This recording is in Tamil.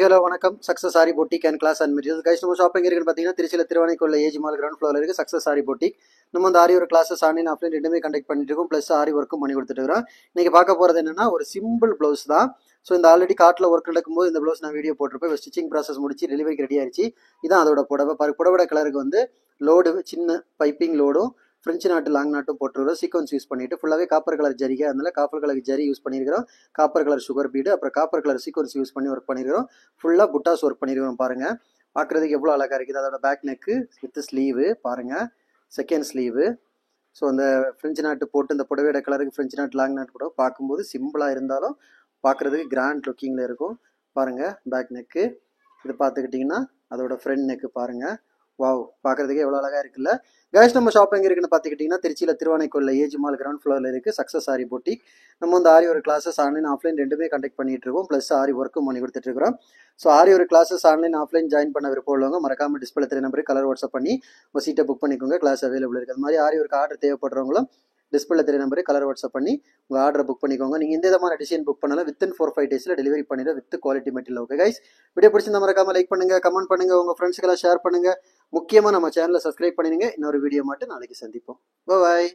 ஹலோ வணக்கம். Success sari boutique and class and material guys. நம்ம ஷாப்பிங் இருக்குன்னு பார்த்தீங்கன்னா திருச்சியில் திருவானைக்குள்ள ஏஜி மால் கிரவுண்ட் ஃப்ளோரில் இருக்குது சக்ஸஸ் சாரி பொட்டிக். நம்ம வந்து ஆரி ஒரு கிளாஸஸ் ஆன்லைன் ஆஃப்லைன் ரெண்டுமே கண்டக்ட் பண்ணிட்டு இருக்கோம். ப்ளஸ் ஆரி ஒர்க்கும் பண்ணி கொடுத்துட்டு இருக்கிறோம். இன்னைக்கு பார்க்க போகிறது என்னன்னா ஒரு சிம்பிள் ப்ளவுஸ் தான். ஸோ இந்த ஆல்ரெடி காட்டில் ஒர்க் நடக்கும்போது இந்த ப்ளவுஸ் நான் வீடியோ போட்டிருப்பேன். ஸ்டிச்சிங் ப்ராசஸ் முடிச்சு டெலிவரிக்கு ரெடி ஆயிடுச்சு. இதான் அதோட புடவை. புடவோட கலருக்கு வந்து லோடு சின்ன பைப்பிங் லோடும் ஃப்ரெஞ்சு நாட்டு லாங் நாட்டும் போட்டுருக்கிறோம். சீக்வன்ஸ் யூஸ் பண்ணிட்டு ஃபுல்லாகவே காப்பர் கலர் ஜரிகை, அதனால காப்பர் கலர் ஜரி யூஸ் பண்ணியிருக்கிறோம். காப்பர் கலர் சுகர் பீடு, அப்புறம் காப்பர் கலர் சீக்வன்ஸ் யூஸ் பண்ணி ஒர்க் பண்ணியிருக்கிறோம். ஃபுல்லாக புட்டாஸ் ஒர்க் பண்ணியிருக்கிறோம். பாருங்க, பார்க்குறதுக்கு எவ்வளோ அழகாக இருக்குது. அதோட பேக் நெக்கு வித் ஸ்லீவு பாருங்க, செகண்ட் ஸ்லீவு. ஸோ அந்த ஃப்ரெஞ்சு நாட்டு போட்டு இந்த புடவையோட கலருக்கு ஃப்ரெஞ்சு நாட்டு லாங் நாட் கூட பார்க்கும்போது சிம்பிளாக இருந்தாலும் பார்க்குறதுக்கு கிராண்ட் லுக்கிங்கில் இருக்கும். பாருங்கள் பேக் நெக்கு. இது பார்த்துக்கிட்டிங்கன்னா அதோட ஃப்ரண்ட் நெக்கு பாருங்கள். வாவ், பார்க்குறதுக்கு எவ்வளோ அழகாக இருக்குல்ல கைஸ். நம்ம ஷாப் எங்கே இருக்குன்னு பார்த்துக்கிட்டிங்கன்னா திருச்சியில் திருவானைக்குள்ள ஏஜி மால் கிரவுண்ட் ஃப்ளோரில் இருக்குது சக்ஸஸ் சாரி பொட்டிக். நம்ம வந்து ஆரி ஒரு கிளாஸஸ் ஆன்லைன் ஆஃப்லைன் ரெண்டுமே கண்டக்ட் பண்ணிட்டு இருக்கோம். ப்ளஸ் ஆரி ஒர்க்கும் பண்ணி கொடுத்துட்டு இருக்கிறோம். ஸோ ஆரி ஒரு கிளாஸஸ் ஆன்லைன் ஆஃப்லைன் ஜாயின் பண்ண விருப்பம் உள்ளவங்க மறக்காம டிஸ்பிளே தெரிய நம்பருக்கு கலர் வாட்ஸ்அப் பண்ணி உங்கள் சீட்டை புக் பண்ணிக்கோங்க. கிளாஸ் அவைலபிள் இருக்குது. அது மாதிரி ஆரி ஒரு ஆர்டர் தேவைப்படுறவங்களும் டிஸ்பிளே தெரிய நம்பருக்கு கலர் வாட்ஸ்அப் பண்ணி உங்கள் ஆர்டரை புக் பண்ணிக்கோங்க. நீங்கள் இந்த விதமான டிசைன் புக் பண்ணாலும் வித்தின் 4-5 டேஸில் டெலிவரி பண்ணிடுற with quality material. Okay guys, video பிடிச்சிருந்தா மறக்காம லைக் பண்ணுங்க, கமெண்ட் பண்ணுங்க, உங்கள் ஃப்ரெண்ட்ஸ்க்கெல்லாம் ஷேர் பண்ணுங்க. முக்கியமாக நம்ம சேனலை சப்ஸ்கிரைப் பண்ணிடுங்க. இன்னொரு வீடியோ மட்டும் நாளைக்கு சந்திப்போம். பாய்.